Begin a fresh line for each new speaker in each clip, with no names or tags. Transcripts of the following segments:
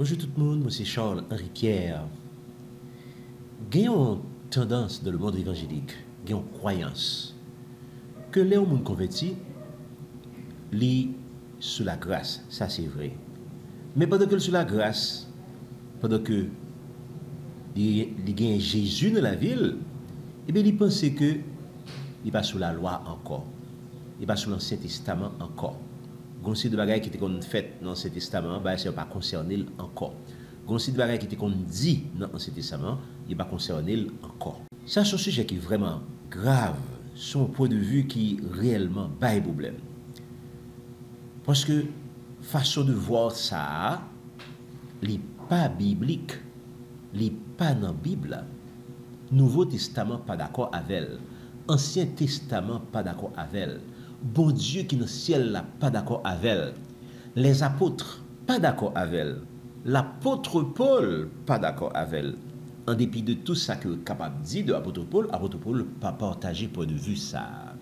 Bonjour tout le monde, moi c'est Charles-Henri Pierre. Gagnons tendance dans le monde évangélique, gagnons croyance, que les gens convertis, li sous la grâce, ça c'est vrai. Mais pendant que sous la grâce, pendant que il gagne Jésus dans la ville, eh bien il pense que il pas sous la loi encore, il pas sous l'Ancien Testament encore. Gonsi de bagaille qui était qu'on fait dans l'Ancien Testament, bah c'est pas concerné encore. Gonsi de bagaille qui était qu'on dit dans l'Ancien Testament, il pas concerné encore. Ça c'est un sujet qui est vraiment grave, son point de vue qui réellement pas un problème. Parce que façon de voir ça, n'est pas biblique, n'est pas dans la Bible. Nouveau Testament pas d'accord avec elle. Ancien Testament pas d'accord avec elle. Bon Dieu qui est dans le ciel là pas d'accord avec elle. Les apôtres pas d'accord avec elle. L'apôtre Paul pas d'accord avec elle. En dépit de tout ça que est capable de dire de l'apôtre Paul pas partagé point de vue ça.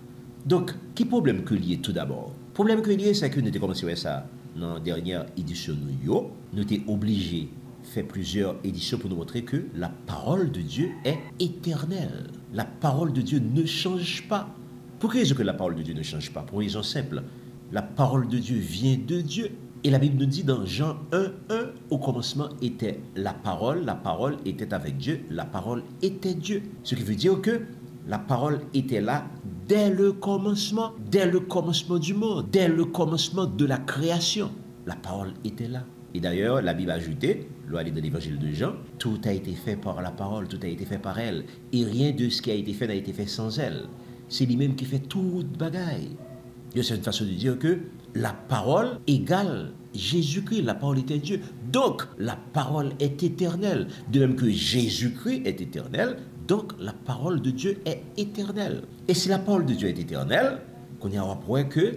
Donc, qui problème que lié tout d'abord? Problème que lié c'est que nous avons commencé ça dans la dernière édition nous étions obligés de faire plusieurs éditions pour nous montrer que la parole de Dieu est éternelle. La parole de Dieu ne change pas. Pour quelle raison que la parole de Dieu ne change pas? Pour une raison simple. La parole de Dieu vient de Dieu. Et la Bible nous dit dans Jean 1:1, au commencement était la parole était avec Dieu, la parole était Dieu. Ce qui veut dire que la parole était là dès le commencement du monde, dès le commencement de la création. La parole était là. Et d'ailleurs, la Bible a ajouté, dans l'évangile de Jean, tout a été fait par la parole, tout a été fait par elle. Et rien de ce qui a été fait n'a été fait sans elle. C'est lui-même qui fait toute bagaille. C'est une façon de dire que la parole égale Jésus-Christ, la parole était Dieu. Donc, la parole est éternelle. De même que Jésus-Christ est éternel, donc la parole de Dieu est éternelle. Et si la parole de Dieu est éternelle, qu'on y a un point que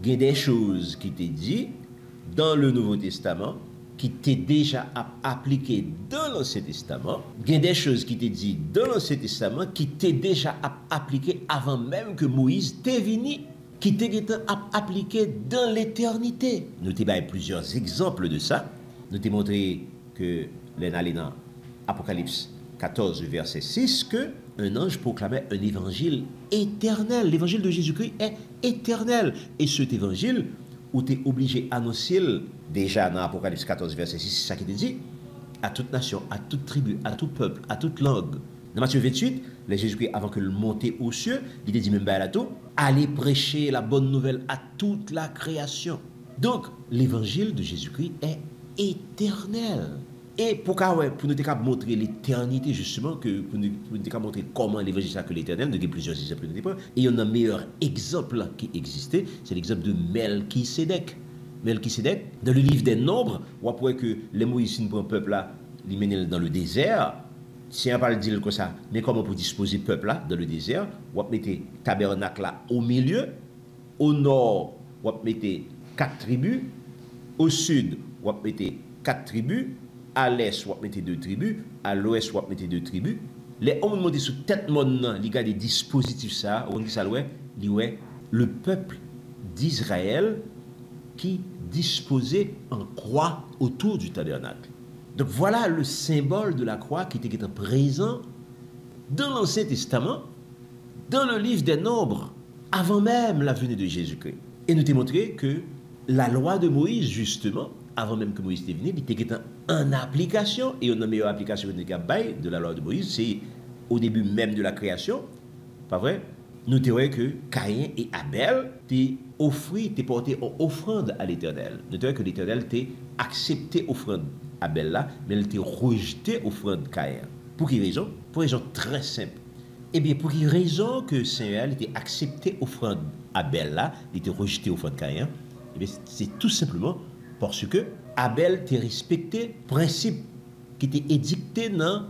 il y a des choses qui étaient dites dans le Nouveau Testament, qui étaient déjà appliquées dans l'Ancien Testament, il y a des choses qui étaient dites dans l'Ancien Testament, qui étaient déjà appliquées avant même que Moïse t'est venu, qui étaient appliquées dans l'éternité. Nous avons plusieurs exemples de ça. Nous avons montré que allé dans Apocalypse 14, verset 6, que un ange proclamait un évangile éternel. L'évangile de Jésus-Christ est éternel. Et cet évangile, où tu es obligé d'annoncer déjà dans Apocalypse 14, verset 6, c'est ça qui te dit, à toute nation, à toute tribu, à tout peuple, à toute langue. Dans Matthieu 28, le Jésus-Christ, avant que le monter aux cieux, il te dit même à tout, allez prêcher la bonne nouvelle à toute la création. Donc, l'évangile de Jésus-Christ est éternel. Et pour nous montrer l'éternité, justement, pour nous montrer comment l'évangile est que l'éternel, nous avons plusieurs exemples. Et il y en a un meilleur exemple qui existait, c'est l'exemple de Melchisédek. Melchisédek, dans le livre des Nombres, on voit que les Moïse, pour un peuple là, ils mènent dans le désert. Si on va le dire comme ça, mais comment pour disposer le peuple là, dans le désert, on va mettre tabernacle là au milieu, au nord, on va mettre 4 tribus, au sud, on va mettre 4 tribus, à l'est, on va mettre 2 tribus, à l'ouest, on va mettre 2 tribus. Les hommes montent sous tête monde, il y a des dispositifs ça, on dit ça, le peuple d'Israël qui disposait en croix autour du tabernacle. Donc voilà le symbole de la croix qui était présent dans l'Ancien Testament, dans le livre des Nombres, avant même la venue de Jésus-Christ. Et nous t'ai montré que la loi de Moïse, justement, avant même que Moïse était venu, il était en application, et une meilleure application de la loi de Moïse, c'est au début même de la création, pas vrai? Nous t'ai que Caïn et Abel t'es porté en offrande à l'Éternel. Nous t'ai que l'Éternel t'est accepté offrande Abel là, mais elle t'est rejeté offrande Caïn. Pour quelle raison? Pour une raison très simple. Eh bien, pour quelle raison que Saint-Réal était accepté offrande Abel là, il était rejeté offrande Caïn? Eh bien, c'est tout simplement parce que Abel t'est respecté principe qui était édicté dans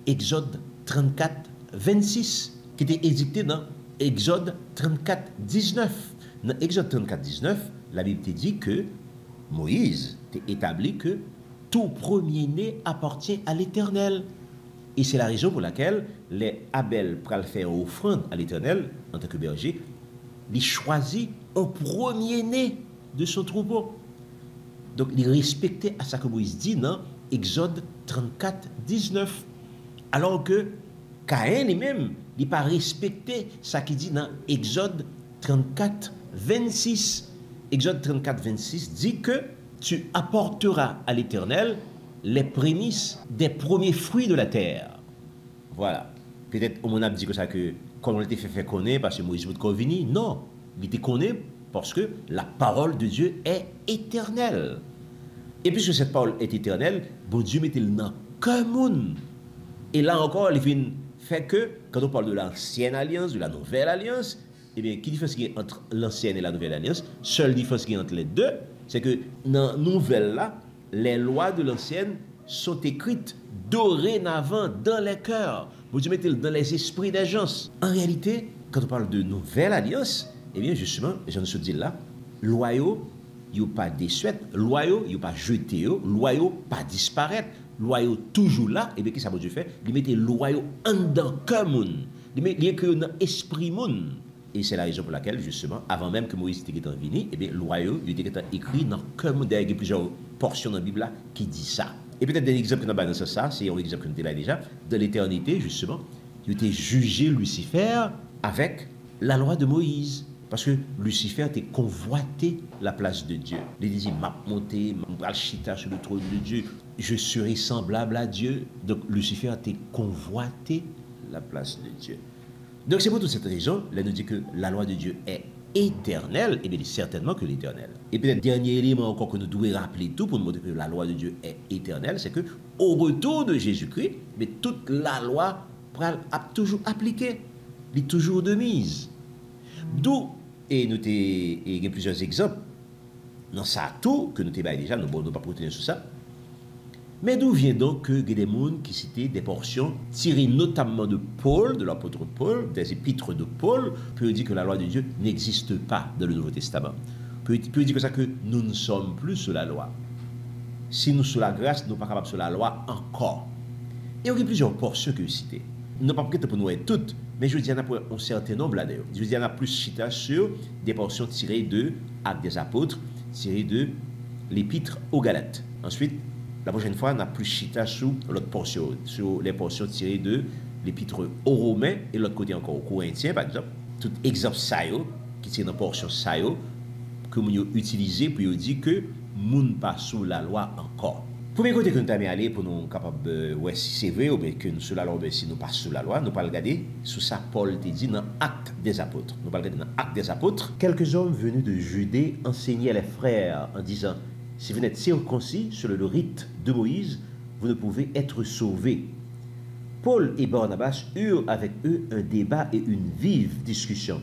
Exode 34, 26, qui était édicté dans Exode 34, 19. Dans Exode 34, 19, la Bible te dit que Moïse t'a établi que tout premier-né appartient à l'Éternel. Et c'est la raison pour laquelle les Abel pral faire offrande à l'Éternel en tant que berger, il choisit un premier-né de son troupeau. Donc il respectait à ça que Moïse dit dans Exode 34, 19. Alors que Caïn lui-même, il n'a pas respecté ça qui dit dans Exode 34, 26. Exode 34, 26 dit que tu apporteras à l'Éternel les prémices des premiers fruits de la terre. Voilà. Peut-être on a dit que ça que comme on était fait connaître parce que Moïse veut convenir. Non, il était connu parce que la parole de Dieu est éternelle. Et puisque cette parole est éternelle, bon Dieu mettait le nom comme. Et là encore, il fait que quand on parle de l'ancienne alliance, de la nouvelle alliance, eh bien, qui différence qu'il y a entre l'ancienne et la nouvelle alliance? Seule différence qu'il y a entre les deux, c'est que dans la nouvelle là, les lois de l'ancienne sont écrites dorénavant dans les cœurs. Vous mettez dans les esprits des gens. En réalité, quand on parle de nouvelle alliance, eh bien justement, j'en suis dit là, loyaux, ils n'ont pas déçuet, loyaux, ils n'ont pas jeté, loyaux, pas disparaître, loyaux toujours là, et bien qu'est-ce que Dieu fait? Il mettait loyaux en dedans comme il écrit dans l'esprit moun. Et c'est la raison pour laquelle, justement, avant même que Moïse était venu, eh bien, loyaux, il était écrit dans comme il y a plusieurs portions dans la Bible là qui dit ça. Et peut-être un exemple que nous avons dans ça, c'est un exemple que nous avons déjà, de l'éternité, justement, il était jugé Lucifer avec la loi de Moïse. Parce que Lucifer était convoité la place de Dieu. Il disait, m'a monté, m'a chita sur le trône de Dieu, je serai semblable à Dieu. Donc Lucifer était convoité la place de Dieu. Donc c'est pour toute cette raison, là nous dit que la loi de Dieu est éternelle, et bien certainement que l'éternel. Et peut-être dernier élément encore que nous devons rappeler tout pour nous montrer que la loi de Dieu est éternelle, c'est que au retour de Jésus-Christ, mais toute la loi a toujours appliqué, elle est toujours de mise. D'où, et nous avons plusieurs exemples, dans ça tout, que nous avons déjà, nous ne pouvons pas retenir sur ça. Mais d'où vient donc que des gens qui citaient des portions tirées notamment de Paul, de l'apôtre Paul, des épîtres de Paul, peut dire que la loi de Dieu n'existe pas dans le Nouveau Testament. Peut dire que ça que nous ne sommes plus sous la loi. Si nous sous la grâce, nous ne sommes pas capables sous la loi encore. Et il y a plusieurs portions que vous citez. Nous ne pouvons pas pour nous être toutes, mais je dis qu'il y en a pour un certain nombre là d'ailleurs. Je dis qu'il y en a plus cité sur des portions tirées de Actes des Apôtres, tirées de l'Épître aux Galates. Ensuite, la prochaine fois, on a plus chita sur l'autre portion, sur les portions tirées de l'Épître aux Romains et l'autre côté encore aux Corinthiens, par exemple. Tout exemple ça, qui tient dans la portion ça, que nous avons utilisé pour dire que nous ne pas sous la loi encore. Premier côté que nous avons allé pour nous capables, ouais, si c'est vrai, ou bien que nous sous la loi, ou si nous pas sous la loi, nous pas regarder sous ça, Paul te dit dans Actes des Apôtres. Nous pas regarder dans Actes des Apôtres. Quelques hommes venus de Judée enseignaient les frères en disant, si vous n'êtes circoncis selon le rite de Moïse, vous ne pouvez être sauvés. Paul et Barnabas eurent avec eux un débat et une vive discussion.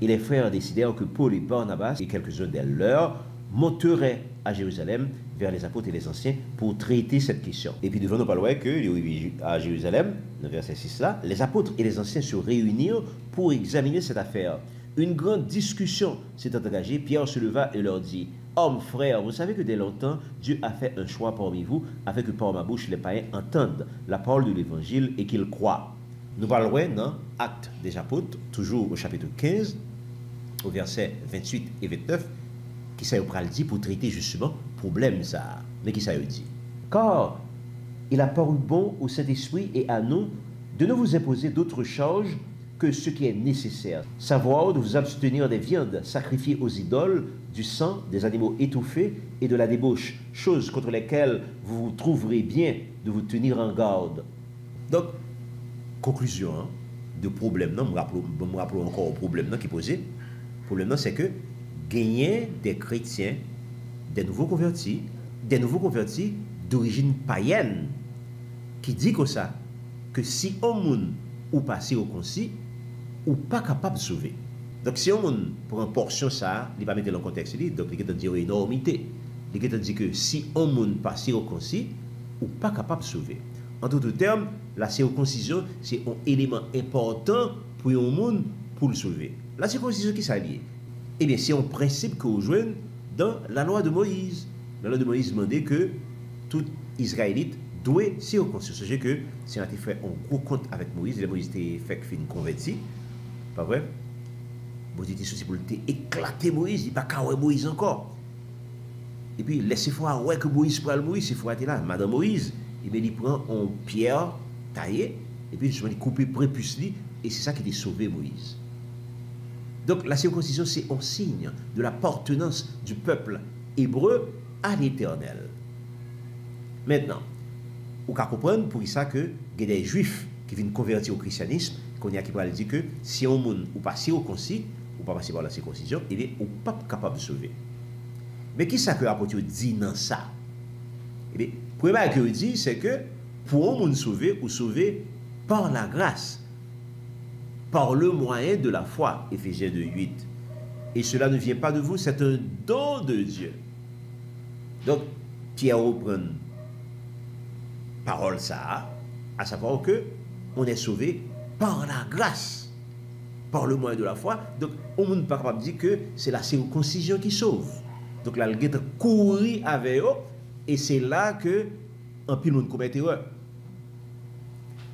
Et les frères décidèrent que Paul et Barnabas et quelques-uns des leurs monteraient à Jérusalem vers les apôtres et les anciens pour traiter cette question. Et puis devant nous parlons que à Jérusalem, dans le verset 6 là, les apôtres et les anciens se réunirent pour examiner cette affaire. Une grande discussion s'est engagée. Pierre se leva et leur dit, hommes, frères, vous savez que dès longtemps, Dieu a fait un choix parmi vous, afin que par ma bouche les païens entendent la parole de l'évangile et qu'ils croient. Nous parlerons dans Actes des Apôtres, toujours au chapitre 15, au verset 28 et 29, qui ça dit pour traiter justement problème ça. Mais qui ça dit? Car il a paru bon au Saint-Esprit et à nous de ne vous imposer d'autre charge que ce qui est nécessaire, savoir de vous abstenir des viandes sacrifiées aux idoles, du sang, des animaux étouffés et de la débauche, choses contre lesquelles vous trouverez bien de vous tenir en garde. Donc, conclusion de problème, non, me rappelle encore au problème qui est posé. Le problème, c'est que gagner des chrétiens, des nouveaux convertis d'origine païenne, qui dit comme ça, que si on moun ou passer au concis, ou pas capable de sauver. Donc si on pour une portion ça, il va mettre dans le contexte, donc il va dire une énormité. Il va dire que si on moun passer au concis, ou pas capable de sauver. En d'autres termes, la circoncision, c'est un élément important pour un monde pour le sauver. La circoncision qui s'allie, eh bien, c'est un principe que vous jouez dans la loi de Moïse. La loi de Moïse demandait que tout Israélite doit circoncire. C'est que si on a fait un gros compte avec Moïse, et Moïse était fait une converti, pas vrai? Moïse était souci pour éclater Moïse, il n'y a pas qu'à Moïse encore. Et puis, laissez fois, ouais, que Moïse prend le Moïse, il faut être là. Madame Moïse, et bien, il prend en pierre taillée, et puis, justement, il coupe prépuce, et c'est ça qui a sauvé Moïse. Donc, la circoncision, c'est un signe de l'appartenance du peuple hébreu à l'Éternel. Maintenant, on peut comprendre pour ça que il y a des juifs qui viennent convertir au christianisme, qu'on y a qui pourraient dire que si on monde ou pas circoncis, ou pas passer par la circoncision, il est pas capable de sauver. Mais qui ça que l'apôtre dit dans ça? Eh bien, le premier que dit, c'est que pour un monde sauver, ou sauver par la grâce, par le moyen de la foi, Éphésiens 2:8. Et cela ne vient pas de vous, c'est un don de Dieu. Donc, Pierre reprend parole ça, à savoir que on est sauvé par la grâce, par le moyen de la foi. Donc, on ne peut pas capable de dire que c'est la circoncision qui sauve. Donc là, il a couru avec eux, et c'est là que un pile monde commet erreur.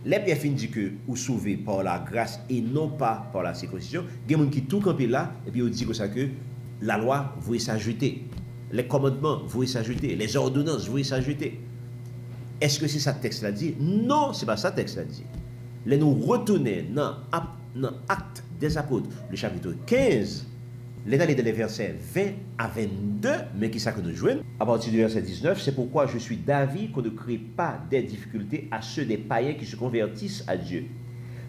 Les Pierre fin dit que vous sauvez par la grâce et non pas par la circoncision. Il y a des gens qui tout campé là, et puis on dit que ça que la loi voulait s'ajouter, les commandements voulaient s'ajouter, les ordonnances voulaient s'ajouter. Est-ce que c'est ça que texte l'a dit? Non, c'est pas ça que texte l'a dit. Là, nous retournons dans Actes des Apôtres, le chapitre 15, les d'aller dans les versets 20 à 22, mais qui ça que nous jouons? À partir du verset 19, c'est pourquoi je suis d'avis qu'on ne crée pas des difficultés à ceux des païens qui se convertissent à Dieu,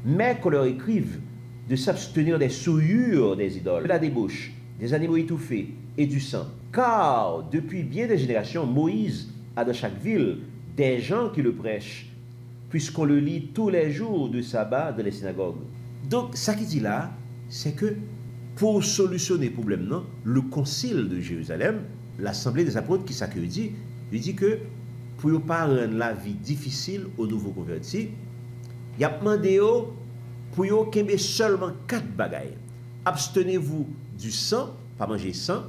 mais qu'on leur écrive de s'abstenir des souillures des idoles, de la débauche, des animaux étouffés et du sang. Car depuis bien des générations, Moïse a dans chaque ville des gens qui le prêchent, puisqu'on le lit tous les jours de sabbat dans les synagogues. Donc, ça qui dit là, c'est que pour solutionner le problème, non, le concile de Jérusalem, l'assemblée des apôtres, qui s'accueille, il dit que pour ne pas rendre la vie difficile aux nouveaux convertis, il a demandé pour qu'il y ait seulement 4 bagailles. Abstenez-vous du sang, pas manger sang,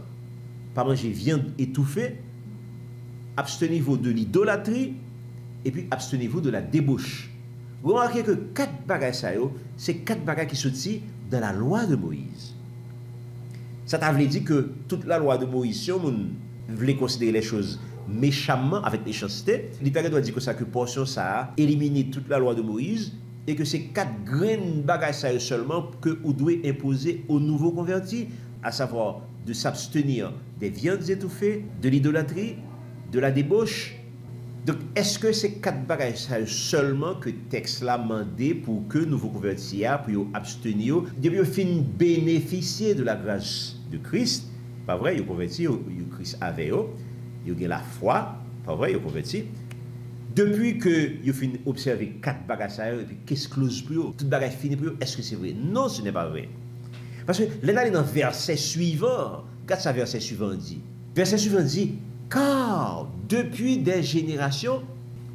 pas manger viande étouffée, abstenez-vous de l'idolâtrie, et puis abstenez-vous de la débauche. Vous remarquez que 4 bagailles, c'est 4 bagailles qui sortent dans la loi de Moïse. Ça t'a voulu dire que toute la loi de Moïse, si on voulait considérer les choses méchamment, avec méchanceté, l'État doit dire que ça, que portion ça a éliminé toute la loi de Moïse, et que c'est 4 graines bagailles seulement que vous devez imposer aux nouveaux convertis, à savoir de s'abstenir des viandes étouffées, de l'idolâtrie, de la débauche. Donc, est-ce que c'est 4 bagages seulement que le texte l'a demandé pour que nous vous convertis, pour abstenir, depuis fin bénéficier de la grâce de Christ? Pas vrai, vous convertis, Christ avec eux, vous avez la foi, pas vrai, vous convertis. Depuis que vous fin observer 4 bagages, et puis qu'est-ce que close pour eux? Tout bagage fini pour eux, est-ce que c'est vrai? Non, ce n'est pas vrai. Parce que là, dans le verset suivant, regarde ça, verset suivant dit. Verset suivant dit, car depuis des générations,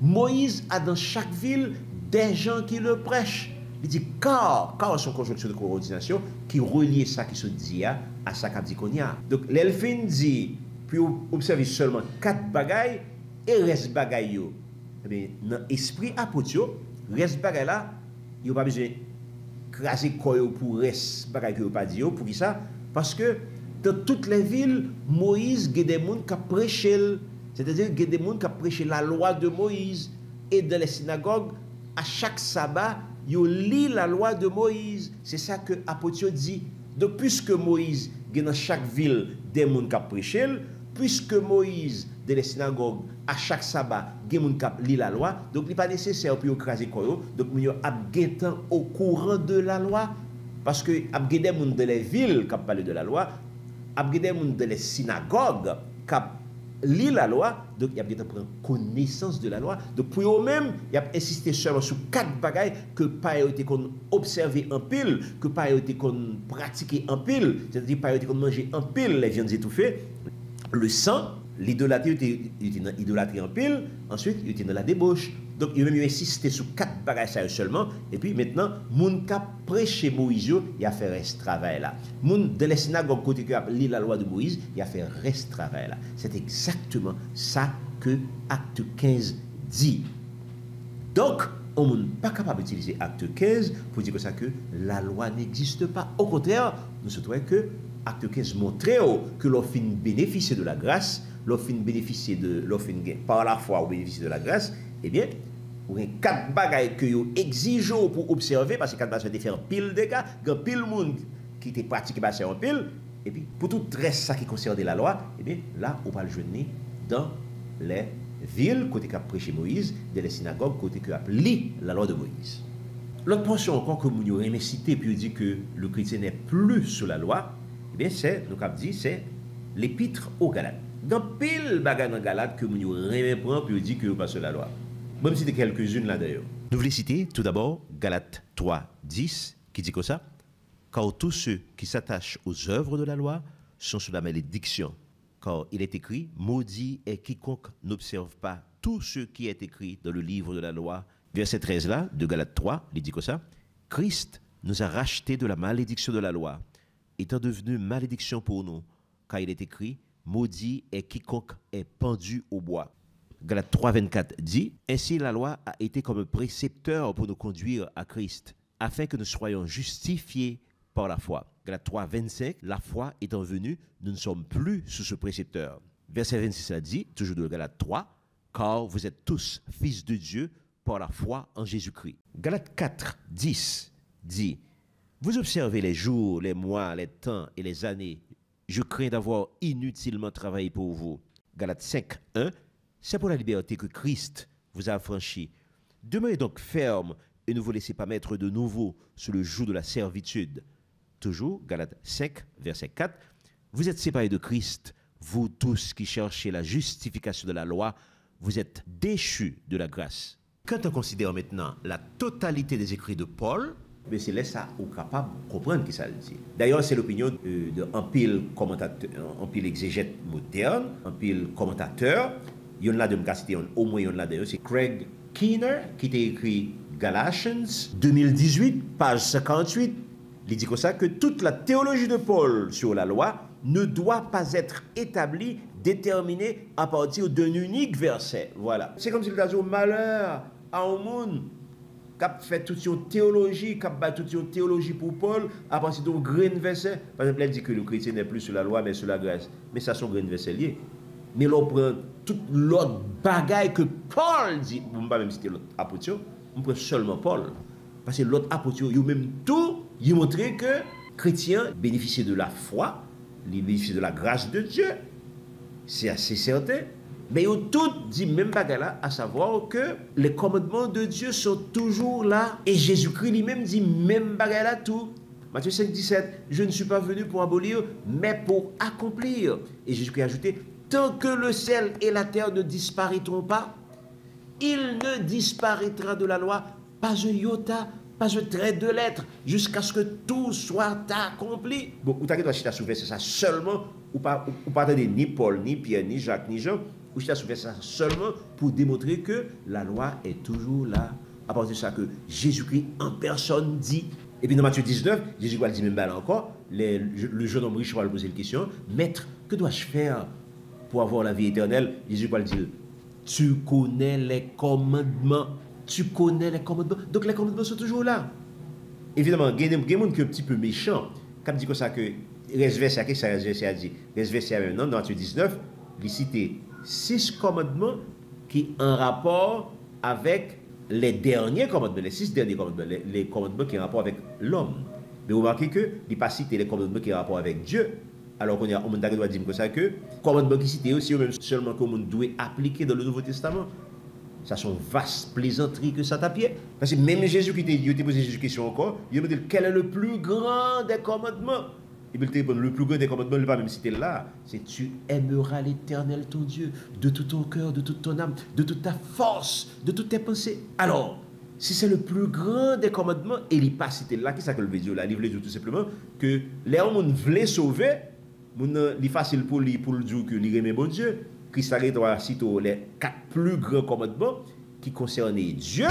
Moïse a dans chaque ville des gens qui le prêchent. Il dit car son conjonction de coordination qui relie ça qui se dit à ça qu'a dit qu'on y a. Donc l'elfine dit, puis observer seulement 4 bagailles et reste bagaille yo. Mais dans l'esprit apôtre, reste bagaille là, il n'y a pas besoin de craser quoi pour reste bagaille que pas dit pour qui ça? Parce que dans toutes les villes, Moïse, il y a des gens qui prêché, c'est-à-dire qu'il y a des gens qui prêché la loi de Moïse. Et dans les synagogues, à chaque sabbat, ils lisent la loi de Moïse. C'est ça que l'apôtre dit. Donc, puisque Moïse, il y a dans chaque ville des gens qui prêché, puisque Moïse, dans les synagogues, à chaque sabbat, il y a des gens qui lisent la loi, donc il n'est pas nécessaire pour écraser quoi. Donc, il y a au courant de la loi. Parce que il y a des gens dans les villes qui parlent de la loi. Il y a des gens dans les synagogues qui lisent la loi, donc il y a des gens qui prennent connaissance de la loi. Donc pour eux-mêmes, il y a insisté seulement sur 4 bagailles que pas été qu'on observer en pile, que pas été qu'on pratiquer en pile, c'est-à-dire pas été qu'on manger en pile les viandes étouffées, le sang, l'idolâtrie était dans l'idolâtrie en pile, ensuite il était dans la débauche. Donc il a même insisté sur 4 bagages seulement, et puis maintenant, moun qui prêché Moïse, il a fait reste travail là. Moun de la synagogue côté qui a lu la loi de Moïse, il a fait reste travail là. C'est exactement ça que Acte 15 dit. Donc, on n'est pas capable d'utiliser Acte 15 pour dire que ça que la loi n'existe pas. Au contraire, nous souhaitons que Acte 15 montre que l'on finit bénéficier de la grâce, l'offre bénéficier de l'offre par la foi ou bénéficier de la grâce, eh bien, ou un quatre bagailles que vous exigez pour observer, parce que quatre bagailles de faire pile de cas, il y a pile monde qui te pratique passer en pile, et puis pour tout reste ça qui concerne la loi, eh bien, là, on va le joindre dans les villes, côté qu'a prêché Moïse, dans les synagogues, côté qu'a lu la loi de Moïse. L'autre portion encore que nous avons cité, puis dit que le chrétien n'est plus sous la loi, eh bien, c'est, nous avons dit, c'est l'épître aux Galates. Dans pile bagaille dans Galates que nous avons puis dit que nous pas sous la loi. Même citer quelques-unes là d'ailleurs. Nous voulons citer tout d'abord Galates 3, 10, qui dit comme ça. Car tous ceux qui s'attachent aux œuvres de la loi sont sous la malédiction. Car il est écrit, maudit est quiconque n'observe pas tout ce qui est écrit dans le livre de la loi. Verset 13 là, de Galates 3, il dit comme ça. Christ nous a rachetés de la malédiction de la loi, étant devenu malédiction pour nous. Car il est écrit, maudit est quiconque est pendu au bois. Galates 3, 24 dit, ainsi la loi a été comme un précepteur pour nous conduire à Christ, afin que nous soyons justifiés par la foi. Galates 3, 25, la foi étant venue, nous ne sommes plus sous ce précepteur. Verset 26 a dit, toujours de Galates 3, car vous êtes tous fils de Dieu par la foi en Jésus-Christ. Galates 4, 10 dit, vous observez les jours, les mois, les temps et les années. Je crains d'avoir inutilement travaillé pour vous. Galates 5, 1, c'est pour la liberté que Christ vous a affranchi. Demeurez donc ferme et ne vous laissez pas mettre de nouveau sous le joug de la servitude. Toujours, Galates 5, verset 4, vous êtes séparés de Christ, vous tous qui cherchez la justification de la loi, vous êtes déchus de la grâce. Quand on considère maintenant la totalité des écrits de Paul, mais c'est là ça on est capable de comprendre qui ça le dit. D'ailleurs, c'est l'opinion d'un pile commentateur, un pile exégète moderne, un pile commentateur. Il y en a de me citer, au moins il y en a d'ailleurs, c'est Craig Keener qui a écrit Galatians 2018, page 58. Il dit comme ça que toute la théologie de Paul sur la loi ne doit pas être établie, déterminée à partir d'un unique verset. Voilà. C'est comme si il a dit au malheur à un monde qui a fait toute une théologie, qui a battu toute une théologie pour Paul à partir d'un grain de verset. Par exemple, il dit que le chrétien n'est plus sur la loi, mais sur la grâce. Mais ça, sont grain de verset lié. Mais l'on prend toute l'autre bagaille que Paul dit, on ne va pas même citer l'autre apôtre, on prend seulement Paul. Parce que l'autre apôtre, il même tout, il montre que chrétiens bénéficient de la foi, ils bénéficient de la grâce de Dieu. C'est assez certain. Mais ils ont tout dit même bagaille là, à savoir que les commandements de Dieu sont toujours là. Et Jésus-Christ lui-même dit même bagaille là tout. Matthieu 5, 17, je ne suis pas venu pour abolir, mais pour accomplir. Et Jésus-Christ a ajouté, tant que le ciel et la terre ne disparaîtront pas, il ne disparaîtra de la loi pas un iota, pas un trait de lettre, jusqu'à ce que tout soit accompli. Bon, ou t'as qu'à souffrir c'est ça seulement, ou pas attendre ni Paul, ni Pierre, ni Jacques, ni Jean, ou t'as souffrir ça seulement pour démontrer que la loi est toujours là. À partir de ça que Jésus-Christ en personne dit. Et puis dans Matthieu 19, Jésus va le dire même là encore, le jeune homme riche va lui poser la question, maître, que dois-je faire pour avoir la vie éternelle? Jésus va le dire, tu connais les commandements. Tu connais les commandements. Donc les commandements sont toujours là. Évidemment, il y a des gens qui sont un petit peu méchants. Quand dit comme ça que Resverset, qu'est-ce que ça Resverset a dit? Resverset maintenant, dans Matthieu 19, il cite 6 commandements qui ont un rapport avec les derniers commandements, les 6 derniers commandements, les commandements qui ont un rapport avec l'homme. Mais vous remarquez que il n'est pas cité les commandements qui ont un rapport avec Dieu. Alors qu'on doit dire comme ça que les commandements qui citent aussi, même seulement que l'on doit appliquer dans le Nouveau Testament. Ça sont vaste plaisanterie que ça tapiait. Parce que même Jésus qui t'a posé Jésus question encore, il m'a dit quel est le plus grand des commandements? Il me dit le plus grand des commandements, il ne va pas même citer là. C'est tu aimeras l'Éternel ton Dieu de tout ton cœur, de toute ton âme, de toute ta force, de toutes tes pensées. Alors, si c'est le plus grand des commandements, il n'est pas cité là, qui ça que le veut dire là? Il veut dire tout simplement que les hommes veulent sauver, il est facile pour lui dire que il aime bon Dieu. Christ a cité les 4 plus grands commandements qui concernaient Dieu,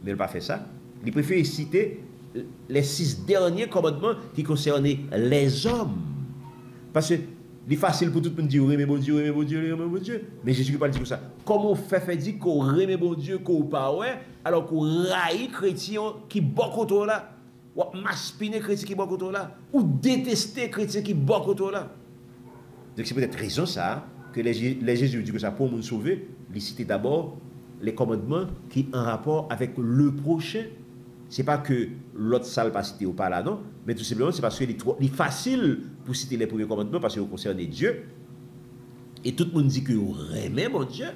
mais il n'a pas fait ça. Il préfère citer les 6 derniers commandements qui concernaient les hommes. Parce que c'est facile pour tout le monde de dire aimer bon Dieu, aimer bon Dieu, aimer bon Dieu. Mais Jésus ne parle pas dire ça. Comment on fait dire qu'on aime bon Dieu, qu'on pas ouais, alors qu'on raille chrétien qui beaucoup trop là, ou maspiner chrétien qui beaucoup trop là, ou détester chrétien qui beaucoup trop là. Donc c'est peut-être raison ça que les Jésus dit que ça pour nous sauver, il cite d'abord les commandements qui ont un rapport avec le prochain. Ce n'est pas que l'autre salle pas cité ou pas là, non, mais tout simplement c'est parce qu'il est facile pour citer les premiers commandements parce qu'ils concernent Dieu. Et tout le monde dit que vous aimez mon Dieu.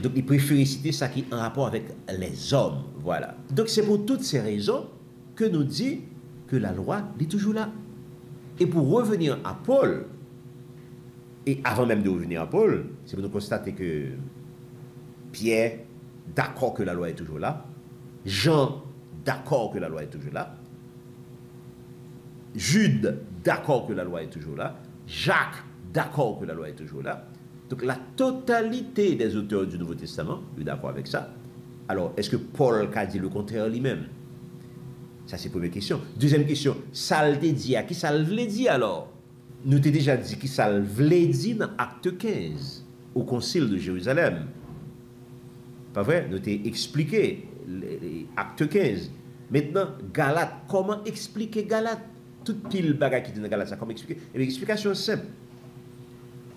Donc il préfère citer ça qui est en rapport avec les hommes. Voilà. Donc c'est pour toutes ces raisons que nous dit que la loi est toujours là. Et pour revenir à Paul, et avant même de revenir à Paul, c'est pour nous constater que Pierre, d'accord que la loi est toujours là. Jean, d'accord que la loi est toujours là. Jude, d'accord que la loi est toujours là. Jacques, d'accord que la loi est toujours là. Donc la totalité des auteurs du Nouveau Testament est d'accord avec ça. Alors, est-ce que Paul a dit le contraire lui-même? Ça, c'est la première question. Deuxième question, ça le dit à qui ça le dit alors? Nous t'ai déjà dit qui ça le dit dans Acte 15, au Concile de Jérusalem. Pas vrai? Nous t'ai expliqué Acte 15. Maintenant, Galate, comment expliquer Galate? Toute pile bagarre qui dit dans Galate, ça comment expliquer? Et l'explication simple.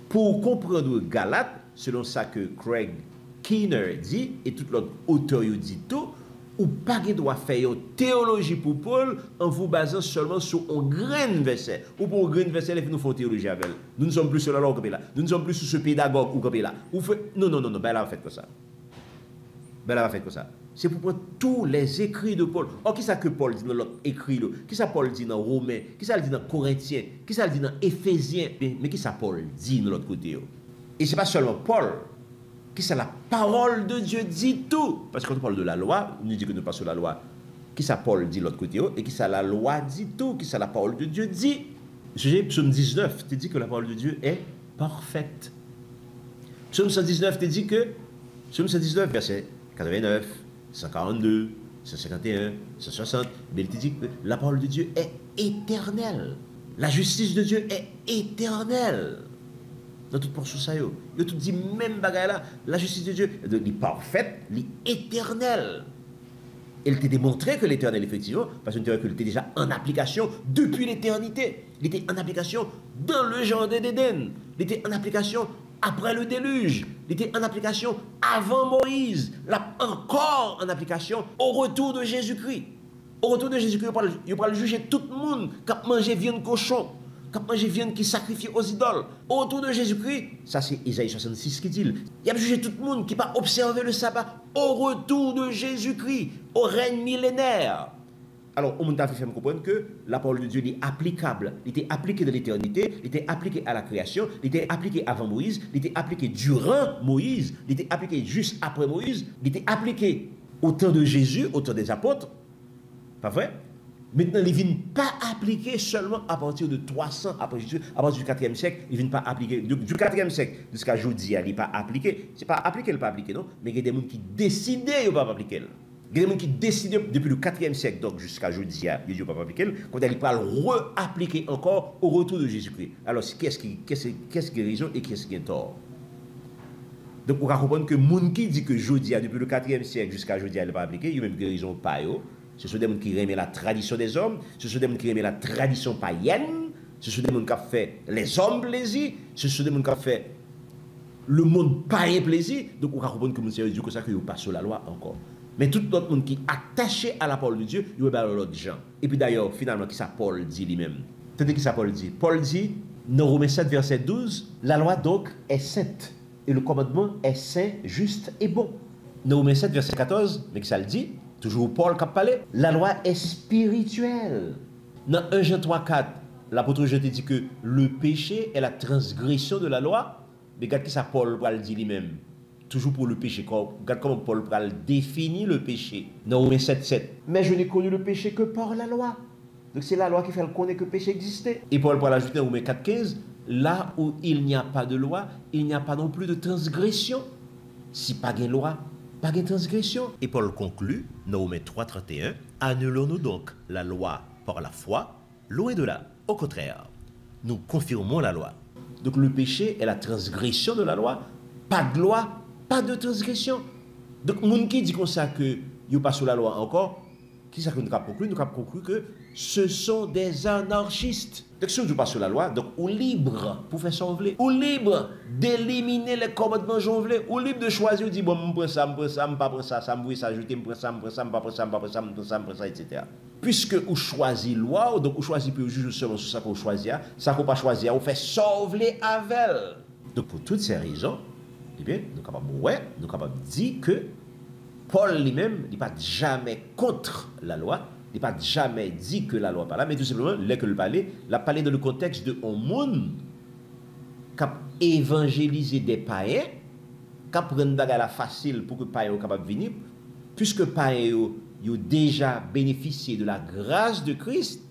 Pour comprendre Galate, selon ça que Craig Keener dit, et tout l'autre auteur dit tout, ou pas de droit faire théologie pour Paul en vous basant seulement sur un grain de verset. Ou pour un grain de verset, nous faisons théologie avec elle. Nous ne sommes plus sur la loi là. Nous ne sommes plus sur ce pédagogue ou là. Non, ben là, on fait comme ça. Ben là, on fait comme ça. C'est pour prendre tous les écrits de Paul. Or, qui ça que Paul dit dans l'autre écrit? Qui ça Paul dit dans Romains? Qui ça dit dans Corinthiens? Qui ça dit dans Éphésiens? Mais qui ça Paul dit de l'autre côté? Et ce n'est pas seulement Paul. Qui ça la parole de Dieu dit tout? Parce que quand on parle de la loi, on nous dit que nous passons la loi. Qui ça Paul dit de l'autre côté? Et qui ça la loi dit tout? Qui ça la parole de Dieu dit? Sujet psaume 19, tu dis que la parole de Dieu est parfaite. Psaume 119, tu dis que psaume 119, verset 89, 142, 151, 160, mais il te dit que la parole de Dieu est éternelle. La justice de Dieu est éternelle. Dans toute portion ça, il a tout dit même bagaille là, la justice de Dieu est parfaite, est éternelle. Elle t'a démontré que l'éternel, effectivement, parce que qu'il était déjà en application depuis l'éternité. Il était en application dans le jardin d'Éden. Il était en application après le déluge. Il était en application avant Moïse. Là, encore en application au retour de Jésus-Christ. Au retour de Jésus-Christ, il va juger tout le monde qui a mangé viande cochon, qui a mangé viande qui sacrifie aux idoles. Au retour de Jésus-Christ, ça c'est Isaïe 66 qui dit, il a jugé tout le monde qui n'a pas observé le sabbat au retour de Jésus-Christ, au règne millénaire. Alors, on m'a fait comprendre que la parole de Dieu est applicable. Il était appliqué dans l'éternité, il était appliqué à la création, il était appliqué avant Moïse, il était appliqué durant Moïse, il était appliqué juste après Moïse, il était appliqué au temps de Jésus, au temps des apôtres. Pas vrai? Maintenant, il ne vient pas appliquer seulement à partir de 300 après Jésus, à partir du 4e siècle, il ne vient pas appliquer. Du 4e siècle jusqu'à aujourd'hui, il n'est pas appliqué. Ce n'est pas appliqué, il n'est pas appliqué, non? Mais il y a des gens qui décidaient de ne pas appliquer. Il y a des gens qui décidaient depuis le 4e siècle, donc jusqu'à aujourd'hui, il ne pas appliquer, quand il va le re-appliquer encore au retour de Jésus-Christ. Alors, qu'est-ce qui est raison et qu'est-ce qui est tort? Donc, on va comprendre que les gens qui disent que aujourd'hui, depuis le 4e siècle jusqu'à aujourd'hui, il n'est pas appliqué, il y a même raison pas. Ce sont des gens qui aiment la tradition des hommes, ce sont des gens qui aiment la tradition païenne, ce sont des gens qui ont fait les hommes plaisir, ce sont des gens qui ont fait le monde païen plaisir. Donc, on va comprendre que monsieur Dieu que ça, que vous passez sur la loi encore. Mais tout le monde qui est attaché à la parole de Dieu, il va parler l'autre gens. Et puis d'ailleurs, finalement, qui ça Paul dit lui-même? Tenez qui ça Paul dit? Paul dit, dans Romains 7, verset 12, la loi donc est sainte, et le commandement est saint, juste et bon. Dans Romains 7, verset 14, mais qui ça le dit? Toujours Paul qui a parlé. La loi est spirituelle. Dans 1 Jean 3, 4, l'apôtre Jean dit que le péché est la transgression de la loi. Mais regarde qui ça Paul dit lui-même. Toujours pour le péché. Regarde comment Paul définit le péché. Dans Romains 7, 7. Mais je n'ai connu le péché que par la loi. Donc c'est la loi qui fait connaître que le péché existait. Et Paul ajouter dans Romains 4, 15. Là où il n'y a pas de loi, il n'y a pas non plus de transgression. Si pas de loi, pas de transgression. Et Paul conclut, dans Romains 3, 31, annulons-nous donc la loi par la foi? Loin de là. Au contraire, nous confirmons la loi. Donc le péché est la transgression de la loi. Pas de loi, pas de transgression. Donc, les gens qui disent comme ça que ils passent sous la loi encore, Qui ça que nous avons conclu? Nous avons conclu que ce sont des anarchistes. Donc si on ne joue pas sur la loi, donc on est libre pour faire ça on veut. On est libre d'éliminer les commandements j'en veux. On est libre de choisir, on dit bon, je prends ça, je prends ça, je pas prends ça, ça me veut s'ajouter, je prends ça, je prends ça, je pas prends ça, je pas prends ça, je prends ça, je prends ça, etc. Puisque on choisit loi, donc on choisit plus juge seulement sur ça qu'on choisit, ça qu'on pas choisir, on fait sauver avec elle. Donc pour toutes ces raisons, eh bien, nous sommes capables de dire que Paul lui-même n'est pas jamais contre la loi, n'est pas jamais dit que la loi pas là, mais tout simplement, là que le parler, l'a parlé dans le contexte de un monde qui a évangélisé des païens, qui a pris une bagarre facile pour que les païens soient capables de venir, puisque les païens ont déjà bénéficié de la grâce de Christ,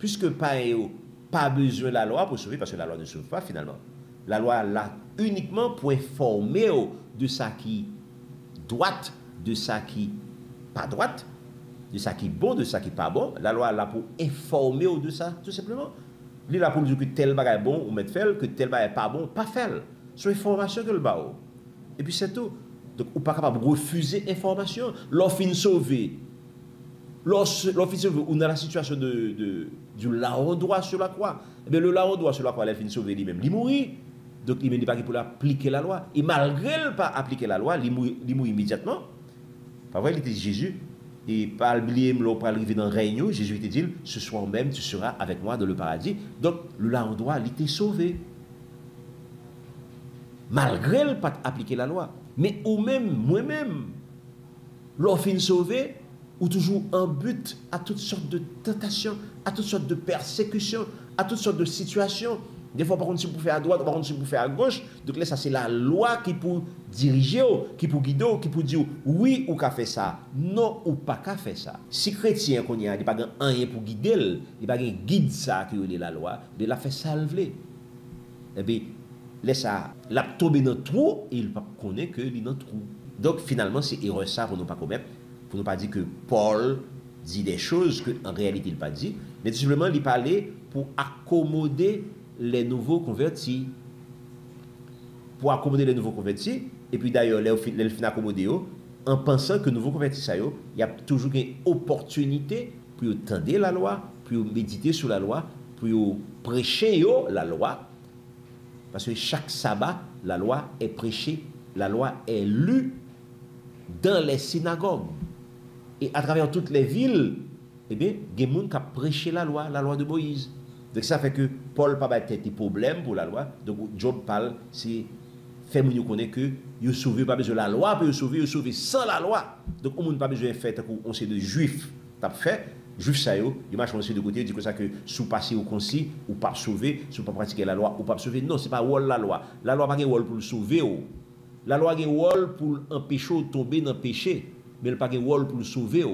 puisque les païens n'ont pas besoin de la loi pour sauver, parce que la loi ne sauve pas finalement. La loi là uniquement pour informer de ça qui droite, de ça qui pas droite, de ça qui est bon, de ça qui pas bon. La loi est là pour informer de ça, tout simplement. Il est là pour dire que tel bagage est bon ou mettre fait, que tel bagage est pas bon, pas faire. C'est information que le bas. Et puis c'est tout. Donc on n'est pas capable de refuser information. L'offre sauvé. L'offre sauvé, on a la situation du larron droit sur la croix. Eh bien, le larron droit sur la croix, l'offre sauvé lui-même, il mourit. Donc il n'est pas pour appliquer la loi. Et malgré ne pas appliquer la loi, il mourit immédiatement. Pas vrai, il était Jésus. Et pas oublier, pour arriver dans le règne, Jésus était dit, ce soir même, tu seras avec moi dans le paradis. Donc, le larron droit, il était sauvé. Malgré ne pas appliquer la loi. Mais ou même, moi-même, l'offre sauvé, ou toujours en but à toutes sortes de tentations, à toutes sortes de persécutions, à toutes sortes de situations. Des fois, par contre, si vous faites à droite, par contre, si vous faites à gauche, donc là, ça, c'est la loi qui peut diriger, qui peut guider, qui peut dire oui ou qu'a fait ça, non ou pas qu'a fait ça. Si chrétien qu'on y a, il n'y a pas rien pour guider, il n'y a pas un guide ça qui est la loi, mais il a fait salver. Et bien, laisse ça, il a tombé dans le trou et il ne connaît que il est dans le trou. Donc, finalement, c'est erreur ça pour ne pas commettre, pour ne pas dire que Paul dit des choses qu'en réalité il n'a pas dit, mais tout simplement, il parlait pour accommoder les nouveaux convertis. Pour accommoder les nouveaux convertis, et puis d'ailleurs, les fin accommoder en pensant que nouveaux convertis, il y a toujours une opportunité pour tendre la loi, pour méditer sur la loi, pour prêcher la loi. Parce que chaque sabbat, la loi est prêchée, la loi est lue dans les synagogues. Et à travers toutes les villes, eh bien, il y a des gens qui ont prêché la loi de Moïse. Donc ça fait que Paul n'a pas des problèmes pour la loi. Donc Job parle, c'est fait nous connaître que il sauvé pas besoin de la loi pour sauver sans la loi. Donc on n'a pas besoin de faire on sait de juifs t'as fait juifs ça yo, il marche de côté dit que ça que sous passer au concis ou pas sauver, sous pas pratiquer la loi ou pas sauver. Non, c'est pas rôle la loi. La loi pas un rôle pour le sauver. La loi a un rôle pour empêcher de tomber dans le péché, mais elle pas un rôle pour le sauver.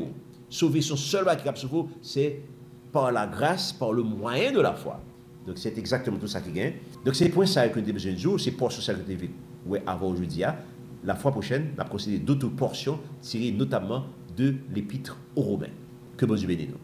Sauver son seul qui capable sauver, c'est par la grâce, par le moyen de la foi. Donc c'est exactement tout ça qui gagne. Donc c'est pour ça que nous avons besoin de jour, c'est pour ça que nous devons avoir aujourd'hui. La fois prochaine, on va procéder d'autres portions tirées notamment de l'épître aux Romains. Que bon Dieu bénisse nous.